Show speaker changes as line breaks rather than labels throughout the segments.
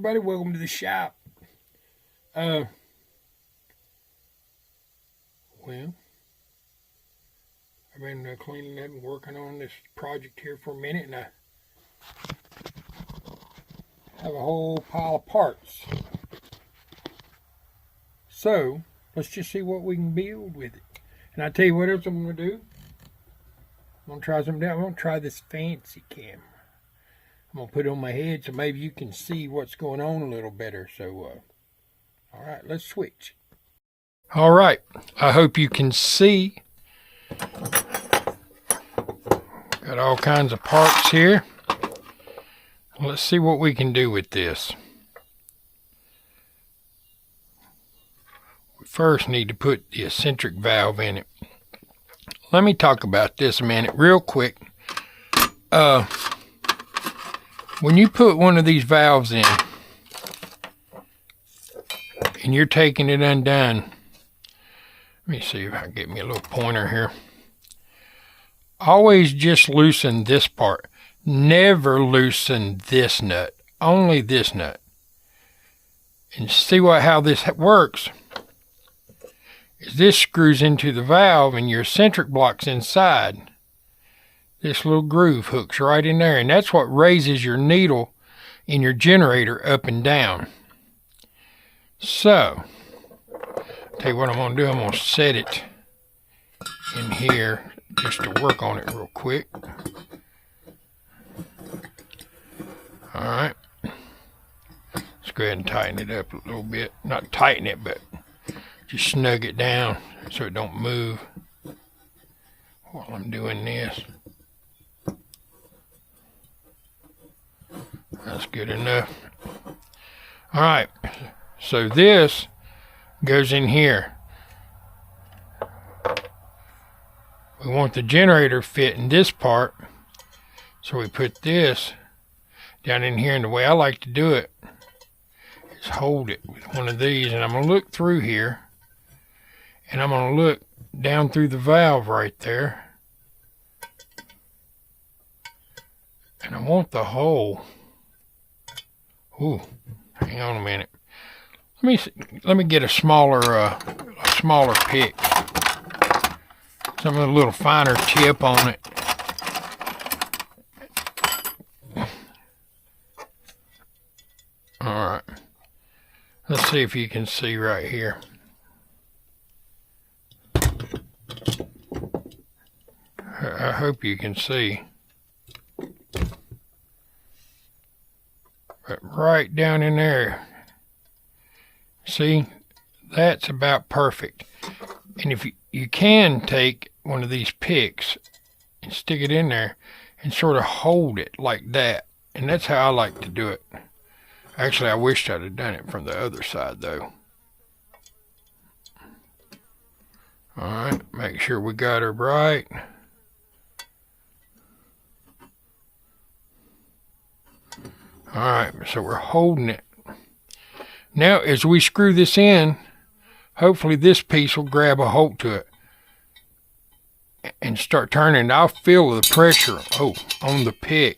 everybody. Welcome to the shop. Well, I've been cleaning up and working on this project here for a minute, and I have a whole pile of parts. So, let's just see what we can build with it. And I tell you what else I'm going to do. I'm going to try something else. I'm going to try this fancy camera. I'm going to put it on my head so maybe you can see what's going on a little better. So, all right, let's switch. All right, I hope you can see. Got all kinds of parts here. Let's see what we can do with this. We first need to put the eccentric valve in it. Let me talk about this a minute real quick. When you put one of these valves in and you're taking it undone, let me see if I can get me a little pointer here. Always just loosen this part. Never loosen this nut. Only this nut. And see how this works. Is this screws into the valve and your eccentric block's inside. This little groove hooks right in there, and that's what raises your needle in your generator up and down. So, tell you what I'm going to do. I'm going to set it in here just to work on it real quick. Alright. Let's go ahead and tighten it up a little bit. Not tighten it, but just snug it down so it don't move while I'm doing this. That's good enough. Alright. So this goes in here. We want the generator fit in this part, so we put this down in here, and the way I like to do it is hold it with one of these, and I'm going to look through here, and I'm going to look down through the valve right there, and I want the hole. Ooh, hang on a minute. Let me get a smaller pick. Something with a little finer tip on it. Alright. Let's see if you can see right here. I hope you can see. But right down in there. See? That's about perfect. And if you can take one of these picks and stick it in there and sort of hold it like that. And that's how I like to do it. Actually, I wished I'd have done it from the other side, though. Alright, make sure we got her right. Alright, so we're holding it. Now, as we screw this in, hopefully this piece will grab a hold to it and start turning. I'll feel the pressure on the pick.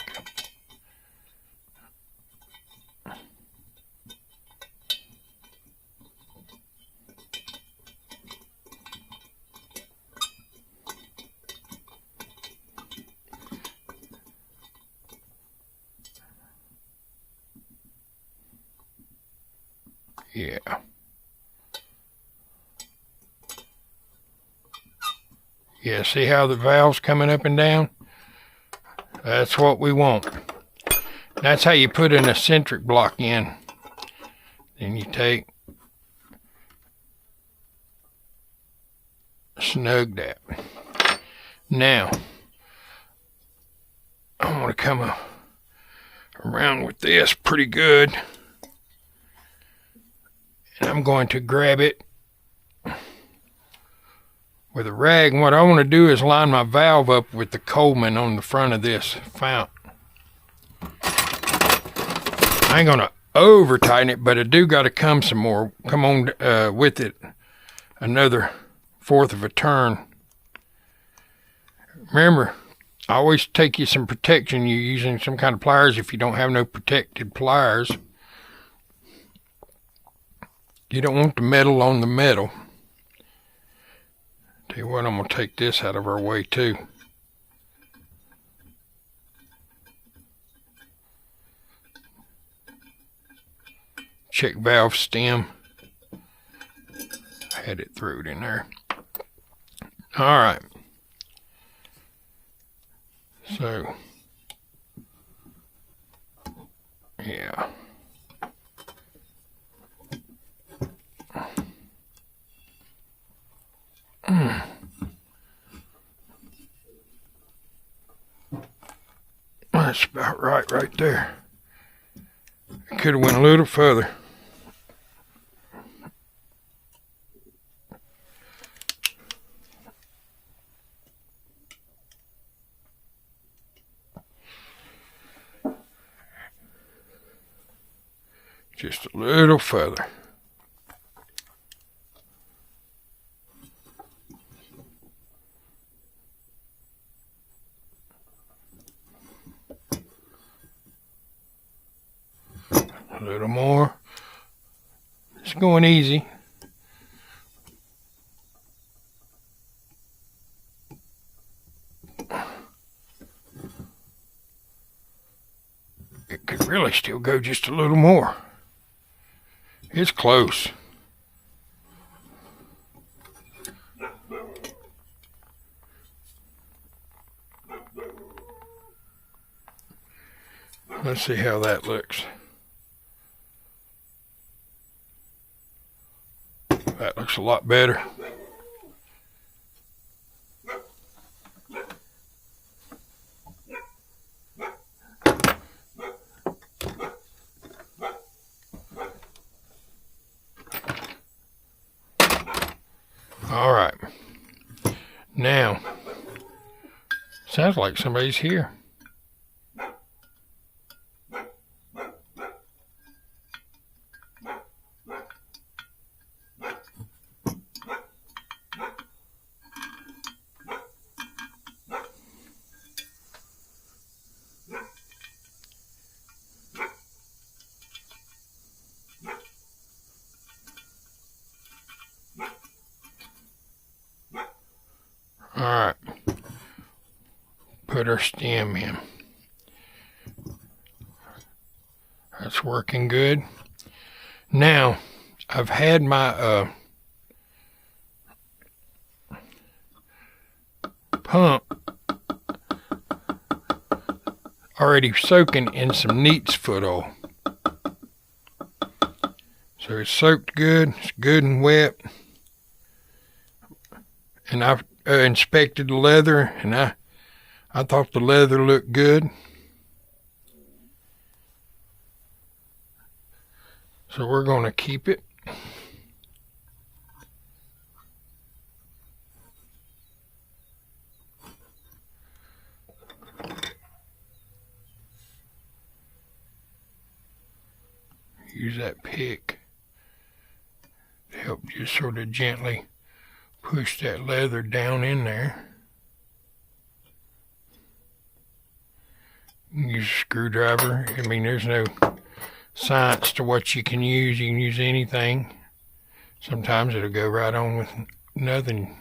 Yeah. Yeah, see how the valve's coming up and down? That's what we want. That's how you put an eccentric block in. Then you take, snug that. Now, I'm going to come around with this pretty good. And I'm going to grab it with a rag. And what I want to do is line my valve up with the Coleman on the front of this fountain. I ain't going to over tighten it, but I do got to come on with it another fourth of a turn. Remember, I always take you some protection. You're using some kind of pliers if you don't have no protected pliers. You don't want the metal on the metal. Tell you what, I'm going to take this out of our way too. Check valve stem. I had it through it in there. All right. So, yeah. That's about right there. I could have went a little further. Just a little further. A little more. It's going easy. It could really still go just a little more. It's close. Let's see how that looks. That looks a lot better. All right. Now, sounds like somebody's here. All right, put our stem in. That's working good. Now, I've had my pump already soaking in some Neat's foot oil. So it's soaked good, it's good and wet. And I've inspected the leather, and I thought the leather looked good. So we're going to keep it. Use that pick to help just sort of gently push that leather down in there. Use a screwdriver. I mean, there's no science to what you can use. You can use anything. Sometimes it'll go right on with nothing.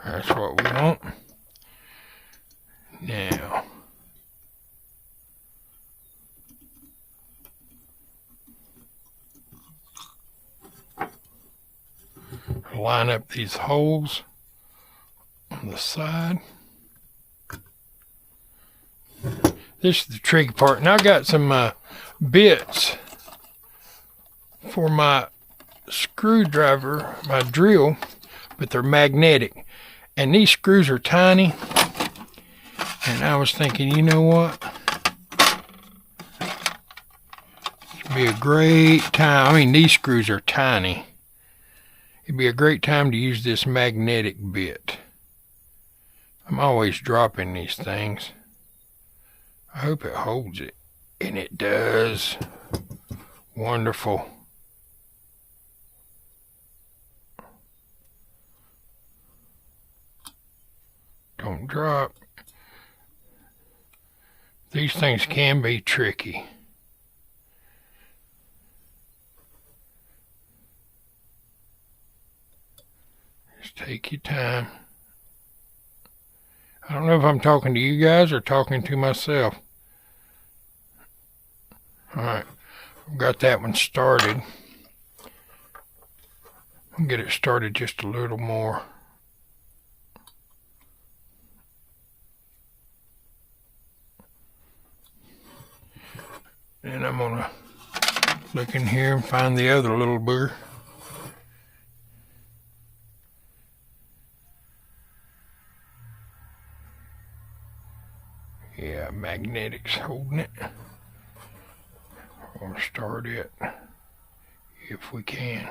That's what we want. Now, line up these holes on the side. This is the tricky part. And I got some bits for my screwdriver, my drill, but they're magnetic. And these screws are tiny. And I was thinking, you know what? It'd be a great time. I mean, these screws are tiny. It'd be a great time to use this magnetic bit. I'm always dropping these things. I hope it holds it. And it does. Wonderful. Don't drop. These things can be tricky. Just take your time. I don't know if I'm talking to you guys or talking to myself. Alright, I've got that one started. I'll get it started just a little more. And I'm gonna look in here and find the other little booger. Yeah, magnetic's holding it. We'll start it if we can.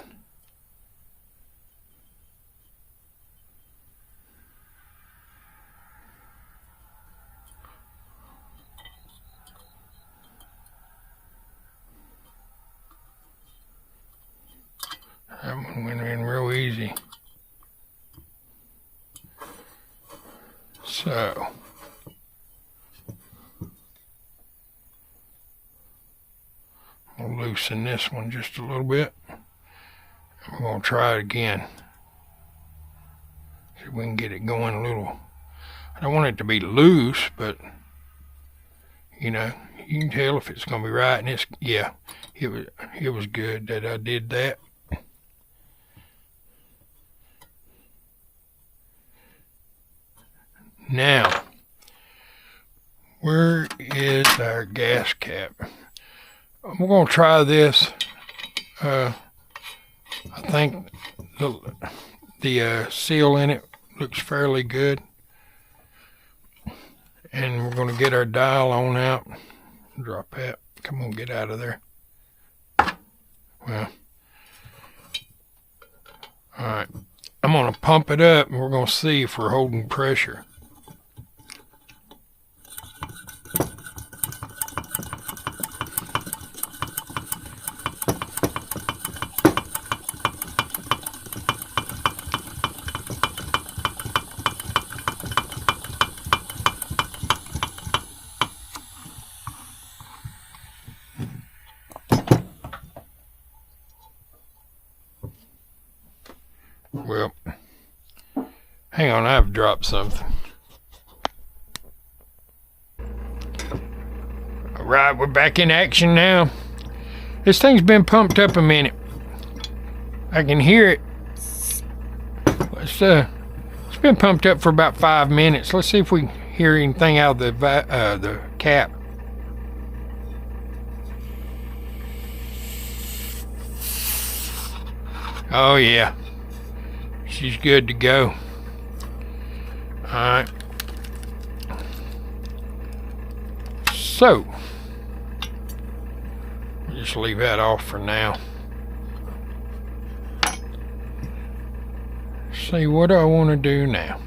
That one went in real easy. So, I'll loosen this one just a little bit. We're going to try it again. See if we can get it going a little. I don't want it to be loose, but you know, you can tell if it's going to be right. And it's, yeah, it was good that I did that. Now, where is our gas cap? We're going to try this. I think the seal in it looks fairly good. And we're going to get our dial on out. Drop that. Come on, get out of there. Well, alright. I'm going to pump it up and we're going to see if we're holding pressure. Well, hang on, I've dropped something. Alright, we're back in action now. This thing's been pumped up a minute. I can hear it. It's been pumped up for about 5 minutes. Let's see if we can hear anything out of the cap. Oh yeah. She's good to go. Alright. So, just leave that off for now. See, what do I want to do now?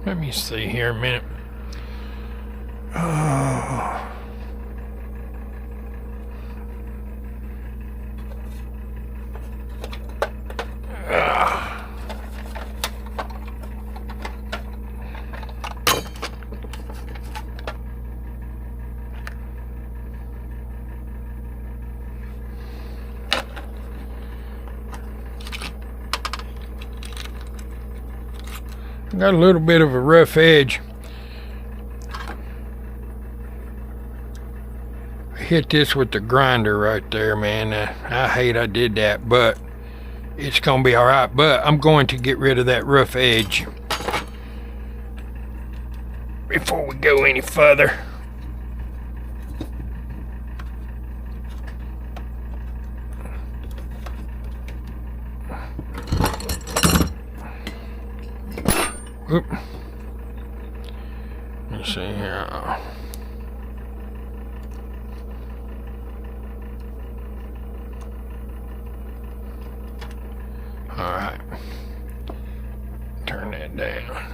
Let me see here a minute. Oh. Got a little bit of a rough edge. I hit this with the grinder right there, man. I hate I did that, but it's gonna be all right. But I'm going to get rid of that rough edge before we go any further. Oop. Let's see here. Alright. Turn that down.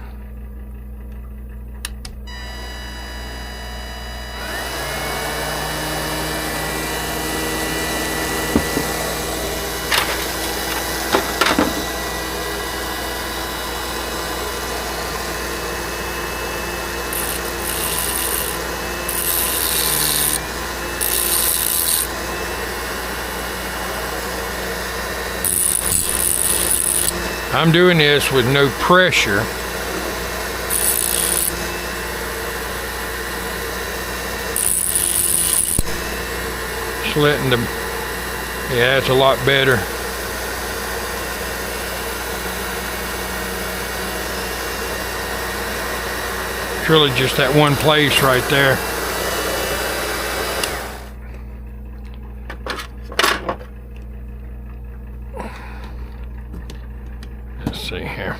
I'm doing this with no pressure. Just letting them, yeah, it's a lot better. It's really just that one place right there. See here.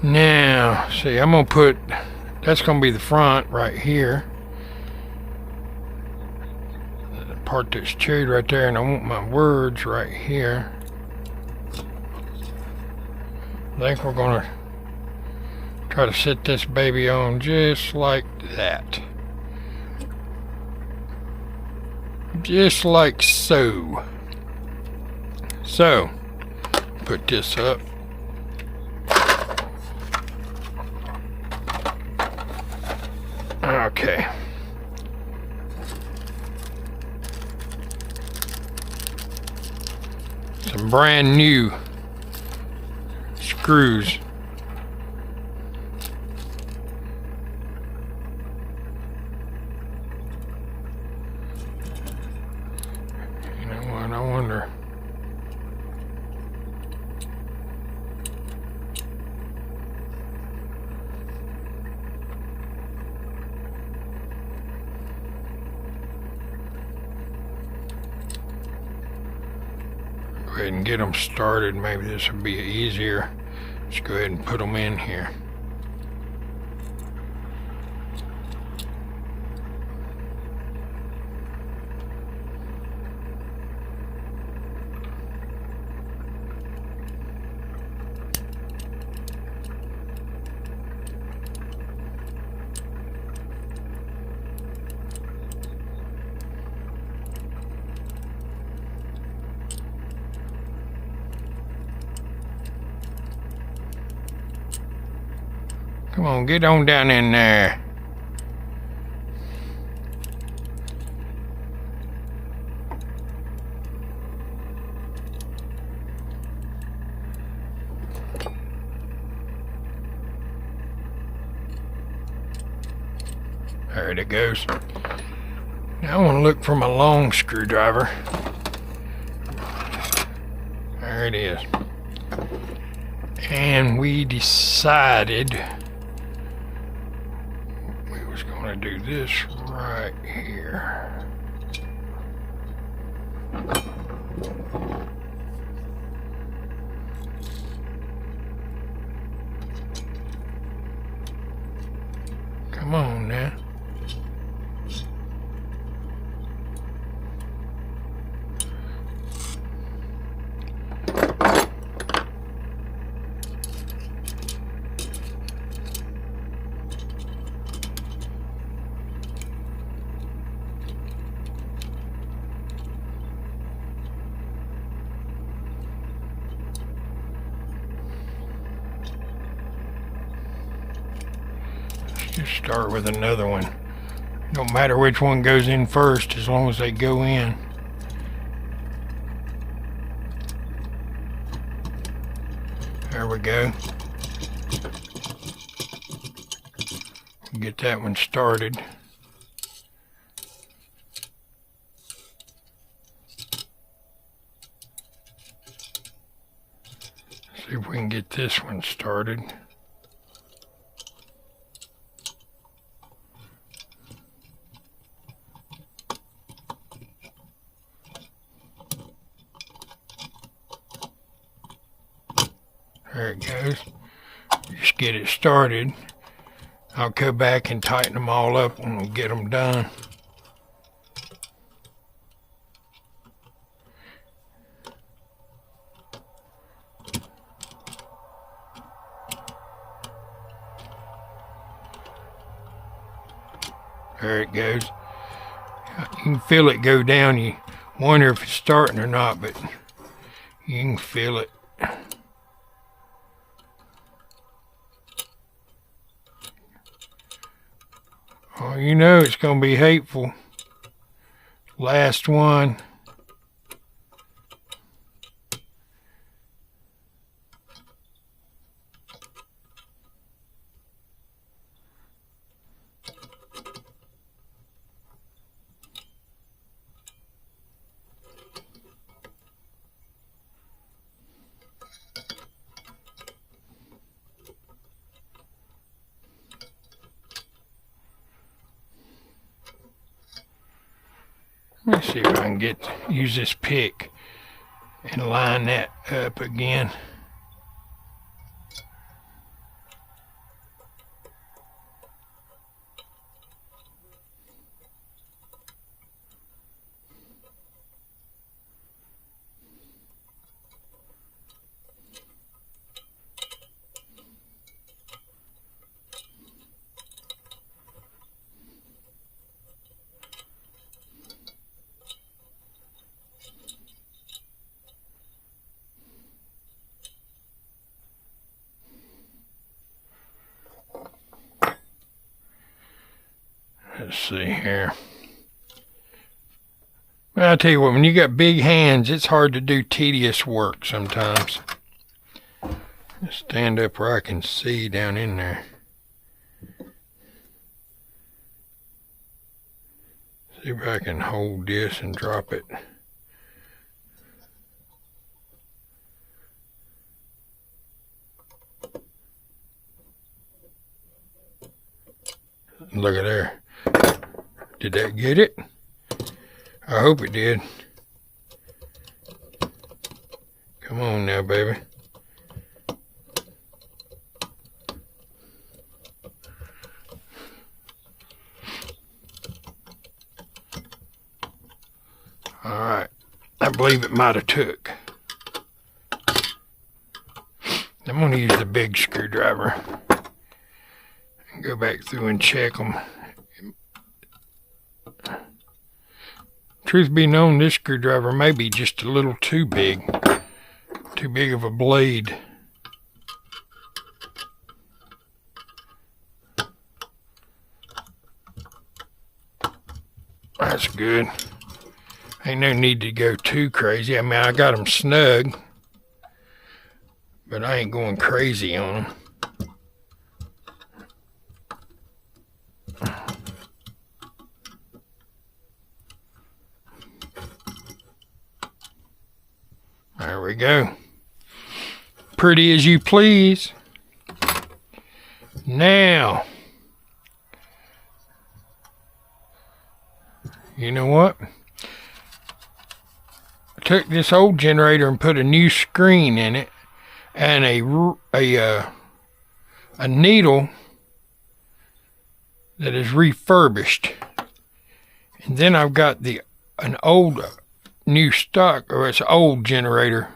Now, see, I'm gonna put, that's gonna be the front right here. The part that's chewed right there, and I want my words right here. I think we're gonna try to set this baby on just like that. Just like so. So, put this up. Okay. Some brand new screws. You know what, I wonder. Go ahead and get them started. Maybe this will be easier. Let's go ahead and put them in here. Come on, get on down in there. There it goes. Now I want to look for my long screwdriver. There it is. And we decided we was going to do this right here. Come on now. Just start with another one. Don't matter which one goes in first as long as they go in. There we go. Get that one started. See if we can get this one started. There it goes. Just get it started. I'll go back and tighten them all up when we get them done. it goes. You can feel it go down. You wonder if it's starting or not, but you can feel it. Oh, you know it's going to be hateful. Last one. Let's see if I can use this pick and line that up again. Let's see here. Well, I'll tell you what, when you got big hands, it's hard to do tedious work sometimes. Stand up where I can see down in there. See if I can hold this and drop it. Look at there. Did that get it? I hope it did. Come on now, baby. All right. I believe it might have took. I'm going to use the big screwdriver and go back through and check them. Truth be known, this screwdriver may be just a little too big of a blade. That's good. Ain't no need to go too crazy. I mean, I got them snug, but I ain't going crazy on them. There we go. Pretty as you please. Now, you know what? I took this old generator and put a new screen in it and a needle that is refurbished. And then I've got an old new stock, or it's an old generator,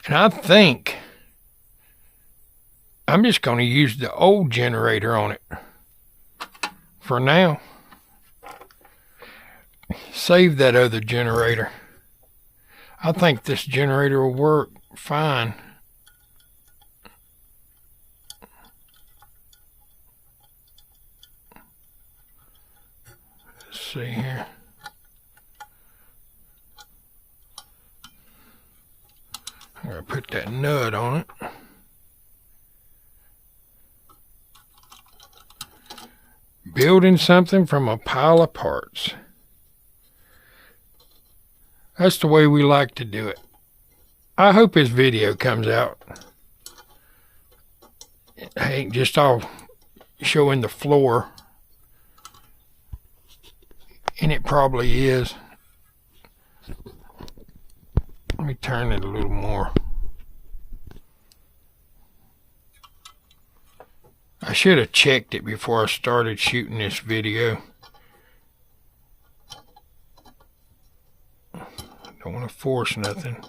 and I think I'm just going to use the old generator on it for now. Save that other generator. I think this generator will work fine. Let's see here. I'm going to put that nut on it. Building something from a pile of parts. That's the way we like to do it. I hope this video comes out. It ain't just all showing the floor. And it probably is. Let me turn it a little more. I should have checked it before I started shooting this video. Don't want to force nothing.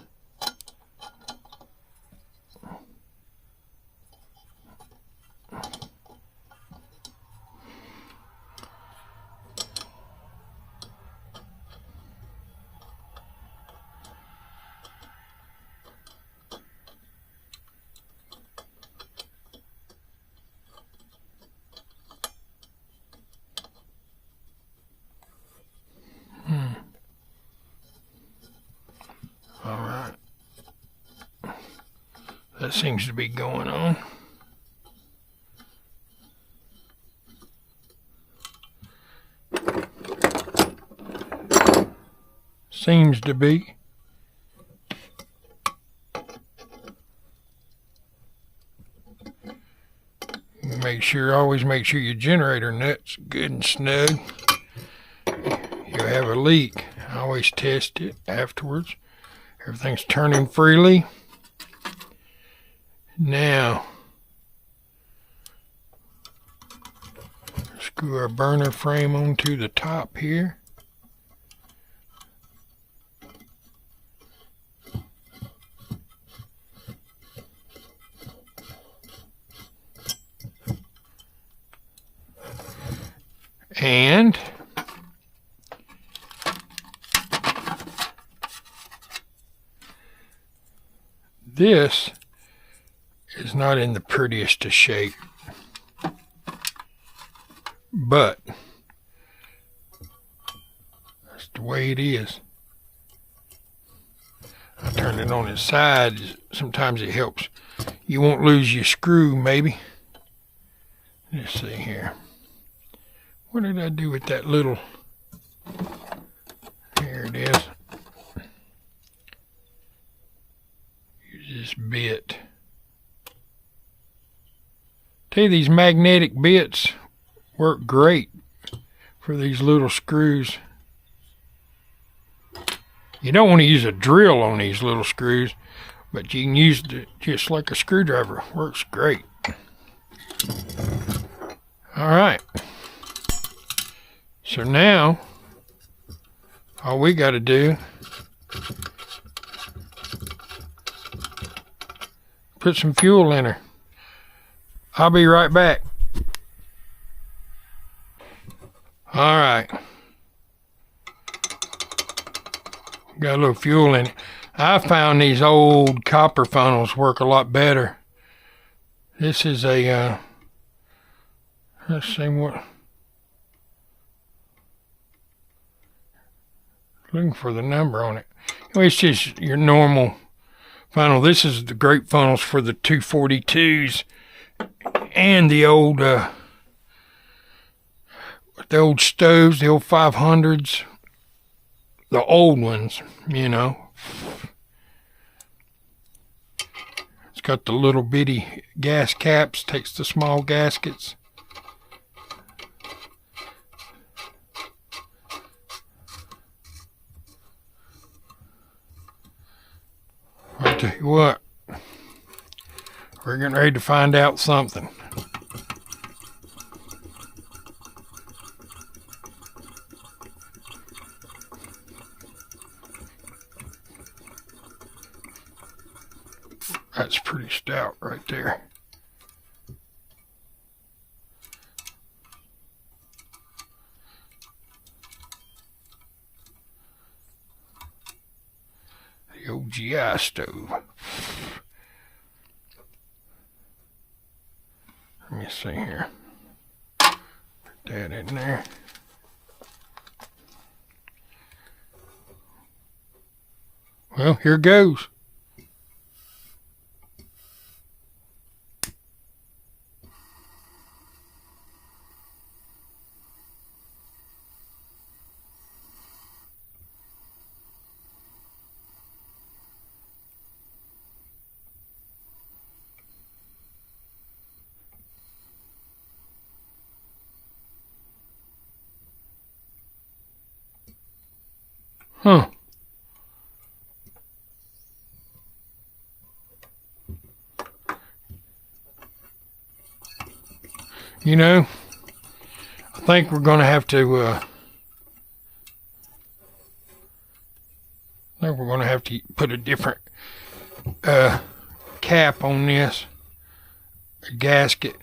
That seems to be going on. Seems to be. Always make sure your generator nut's good and snug. You'll have a leak. I always test it afterwards. Everything's turning freely. Now, screw our burner frame onto the top here. And this is not in the prettiest of shape, but that's the way it is. I turn it on its side. Sometimes it helps. You won't lose your screw, maybe. Let's see here. What did I do with that little? Here it is. Use this bit. Tell you, these magnetic bits work great for these little screws. You don't want to use a drill on these little screws, but you can use it just like a screwdriver. Works great. All right. So now, all we got to do, put some fuel in her. I'll be right back. All right. Got a little fuel in it. I found these old copper funnels work a lot better. This is a, let's see what. Looking for the number on it. Anyway, it's just your normal funnel. This is the great funnels for the 242s and the old stoves, the old 500s, the old ones, you know. It's got the little bitty gas caps, takes the small gaskets. I'll tell you what, we're getting ready to find out something. That's pretty stout right there. The old GI stove. Let me see here. Put that in there. Well, here goes. Huh. You know, I think we're going to have to, put a different cap on this, a gasket.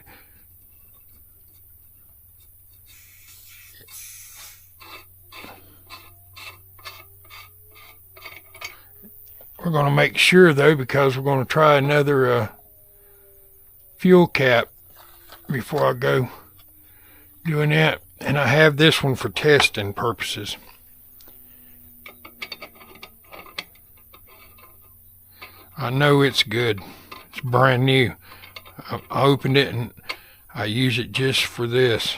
We're going to make sure, though, because we're going to try another fuel cap before I go doing that. And I have this one for testing purposes. I know it's good. It's brand new. I opened it and I use it just for this.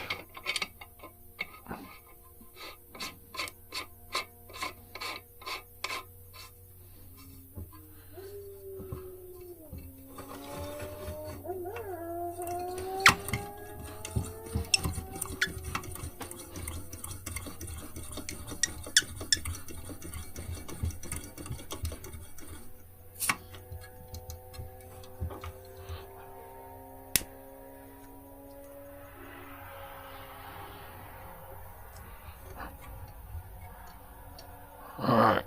All right.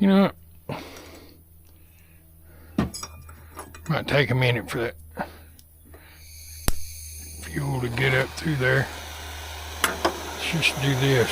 You know, might take a minute for that fuel to get up through there. Let's just do this.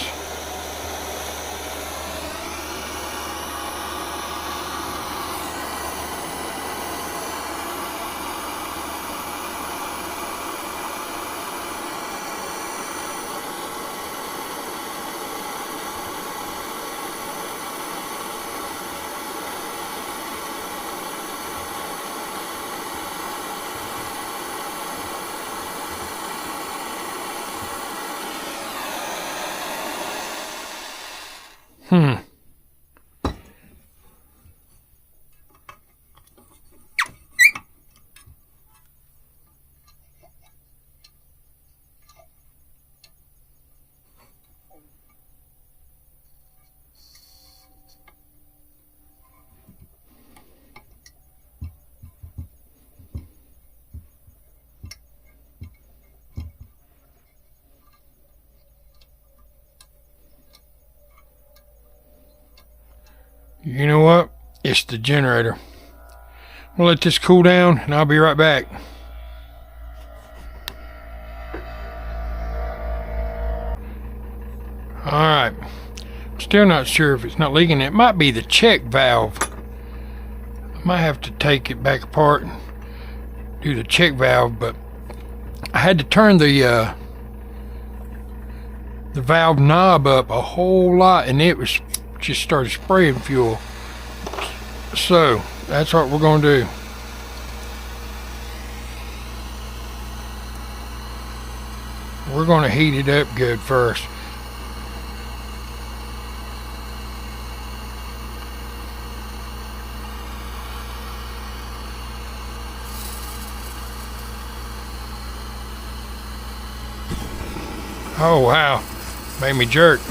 You know what? It's the generator. We'll let this cool down and I'll be right back. Alright. Still not sure if it's not leaking. It might be the check valve. I might have to take it back apart and do the check valve, but I had to turn the valve knob up a whole lot and it was just started spraying fuel. So that's what we're going to do. We're going to heat it up good first. Oh wow, made me jerk.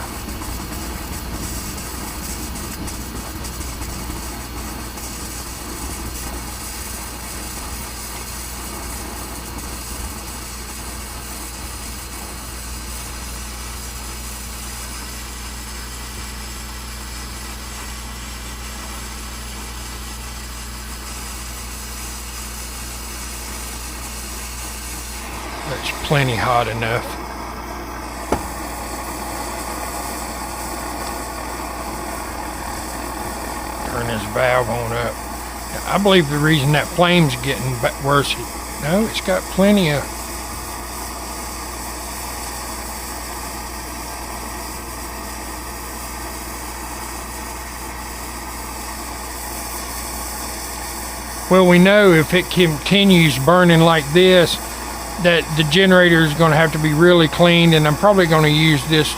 That's plenty hot enough. Turn this valve on up. Now, I believe the reason that flame's getting worse, no, it's got plenty of. Well, we know if it continues burning like this, that the generator is going to have to be really cleaned, and I'm probably going to use this,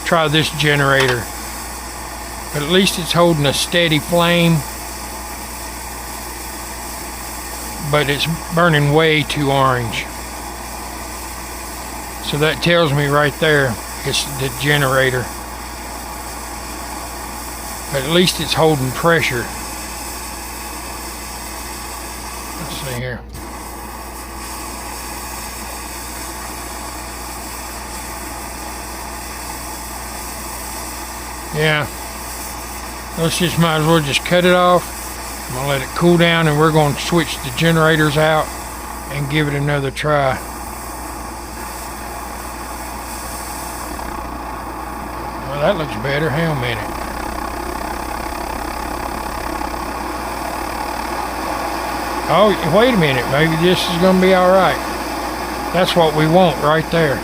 try this generator. But at least it's holding a steady flame. But it's burning way too orange. So that tells me right there it's the generator. But at least it's holding pressure. Let's see here. Yeah, let's just might as well just cut it off I'm gonna let it cool down, and we're gonna switch the generators out and give it another try. Well, that looks better. Hang on a minute. Oh, wait a minute. Maybe this is gonna be all right. That's what we want right there.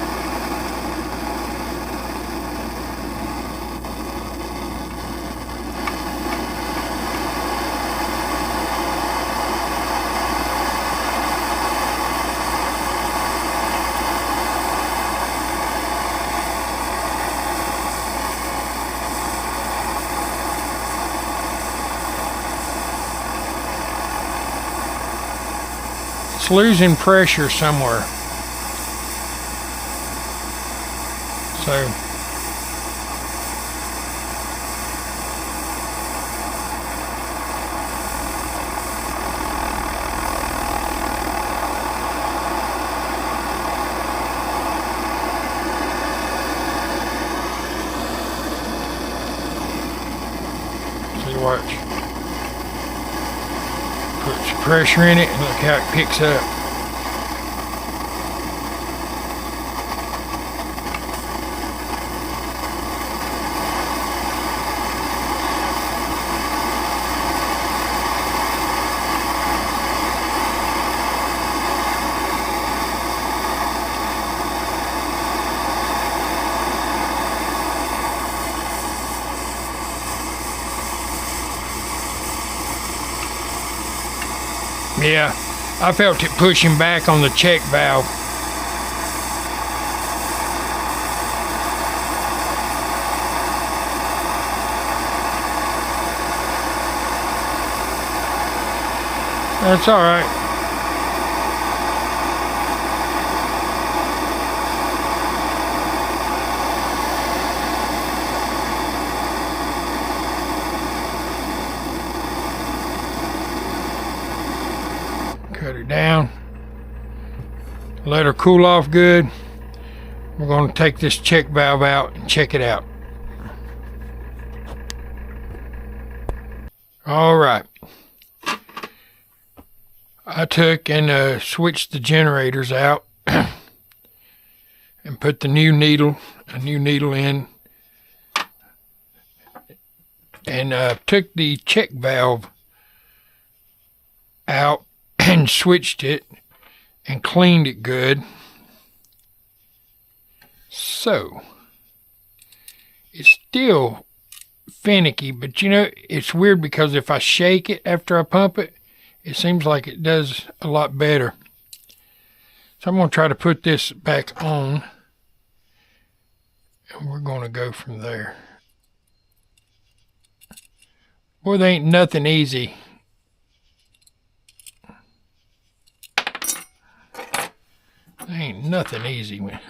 It's losing pressure somewhere. So see, watch. Put some pressure in it and look how it picks up. Yeah, I felt it pushing back on the check valve. That's all right. Cut her down. Let her cool off good. We're going to take this check valve out and check it out. All right. I took and switched the generators out and put a new needle in, and took the check valve out and switched it and cleaned it good. So it's still finicky, but you know, it's weird because if I shake it after I pump it, it seems like it does a lot better. So I'm going to try to put this back on, and we're going to go from there. Boy, there ain't nothing easy. There ain't nothing easy when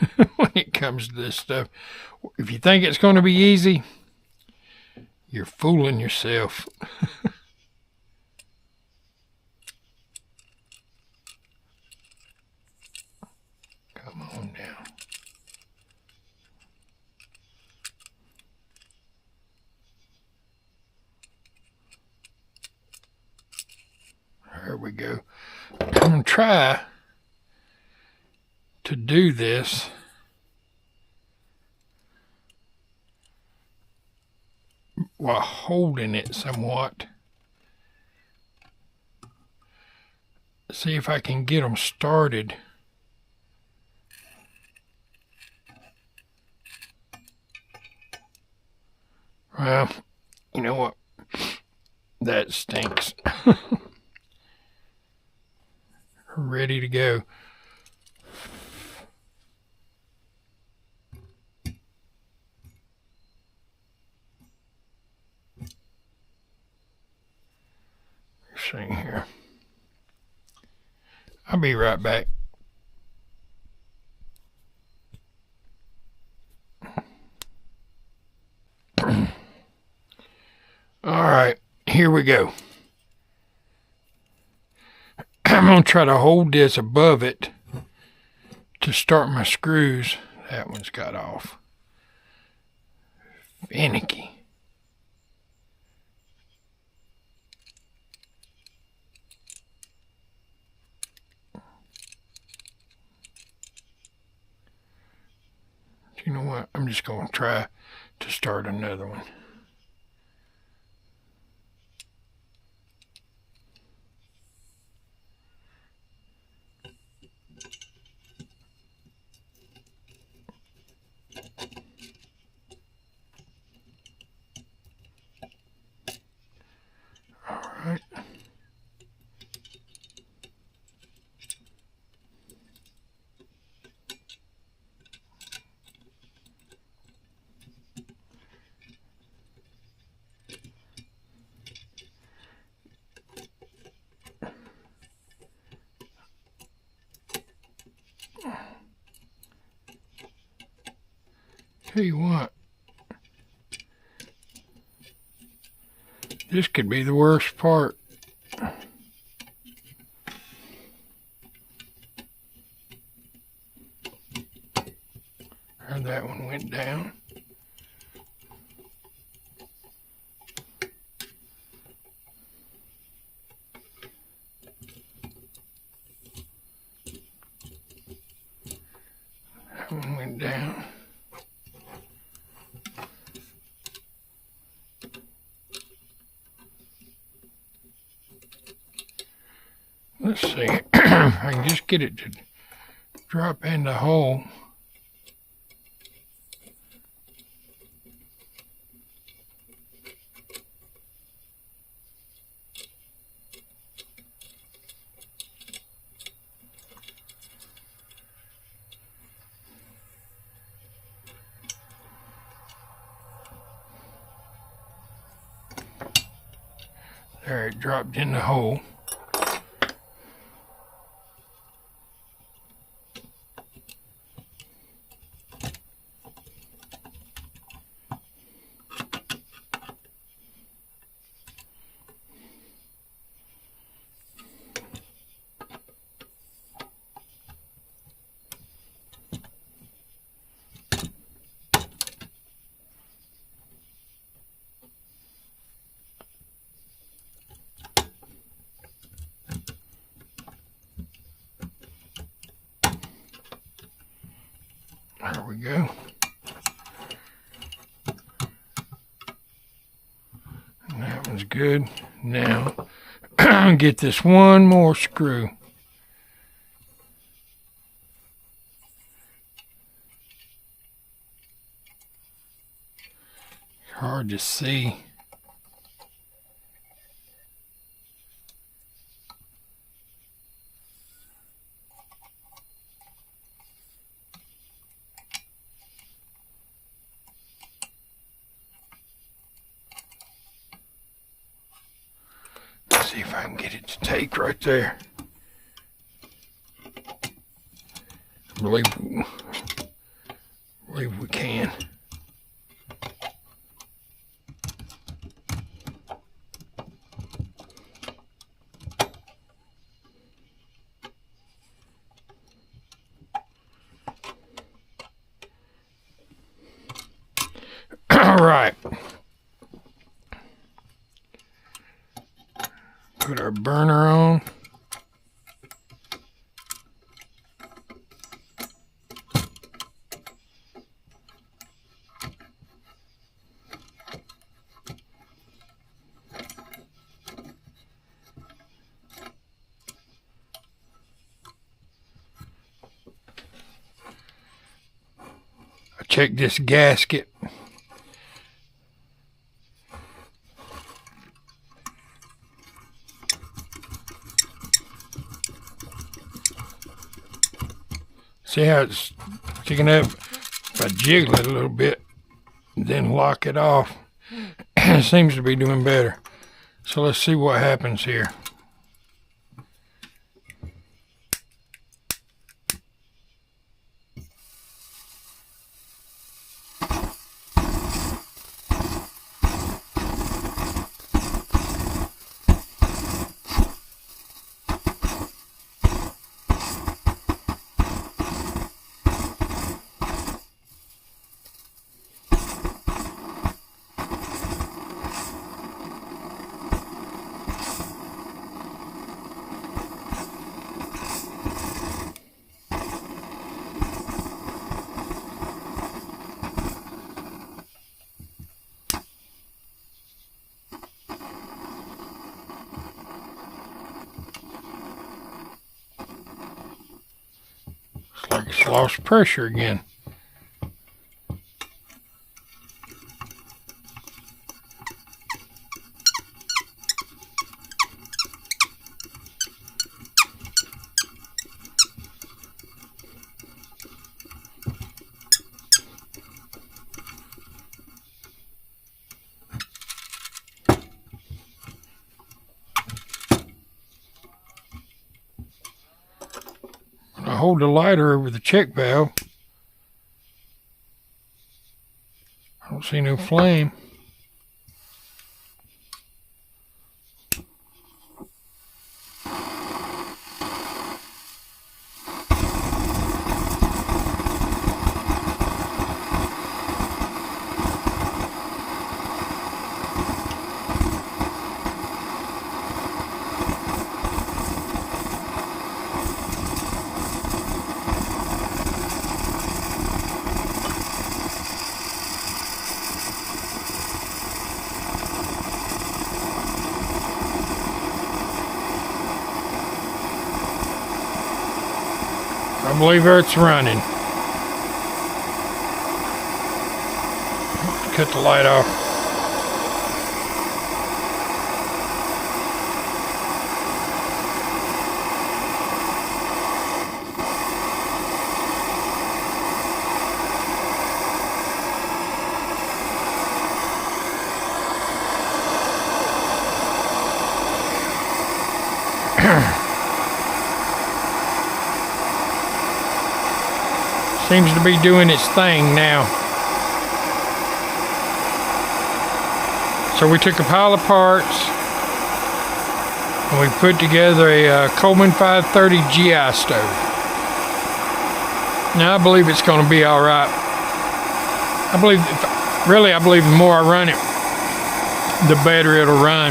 it comes to this stuff. If you think it's going to be easy, you're fooling yourself. Come on now. There we go. I'm going to try to do this while holding it somewhat. See if I can get them started. Well, you know what? That stinks. Ready to go. See here. I'll be right back. All right, here we go. I'm going to try to hold this above it to start my screws. That one's got off. Finicky. You know what? I'm just going to try to start another one. All right. Tell you what, this could be the worst part. And that one went down. That one went down. Let's see, I can just get it to drop in the hole. There, it dropped in the hole. There we go. And that one's good. Now, get this one more screw. Hard to see. See if I can get it to take right there. I believe we can. All right. Put our burner on. I checked this gasket. See how it's sticking up? If I jiggle it a little bit, then lock it off, it seems to be doing better. So let's see what happens here. Just lost pressure again. I hold the lighter over the check valve. I don't see no flame. I believe it's running. Cut the light off. Seems to be doing its thing now. So we took a pile of parts and we put together a Coleman 530 GI stove. Now I believe it's going to be all right. I believe the more I run it, the better it'll run.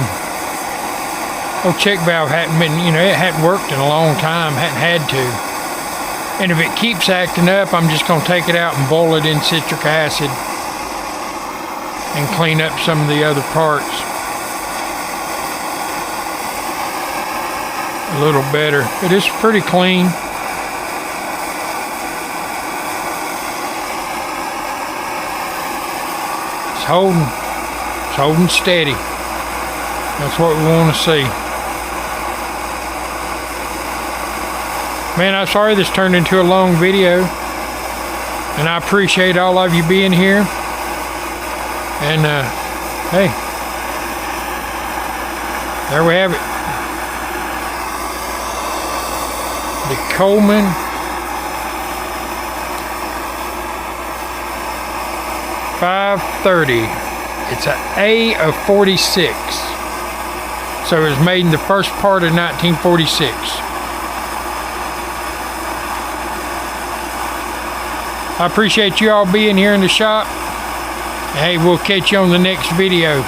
Oh, check valve hadn't been, it hadn't worked in a long time, hadn't had to. And if it keeps acting up, I'm just going to take it out and boil it in citric acid and clean up some of the other parts a little better. It is pretty clean. It's holding steady. That's what we want to see. Man, I'm sorry this turned into a long video, and I appreciate all of you being here. And hey, there we have it. The Coleman .530. It's an A of 46. So it was made in the first part of 1946. I appreciate you all being here in the shop. Hey, we'll catch you on the next video.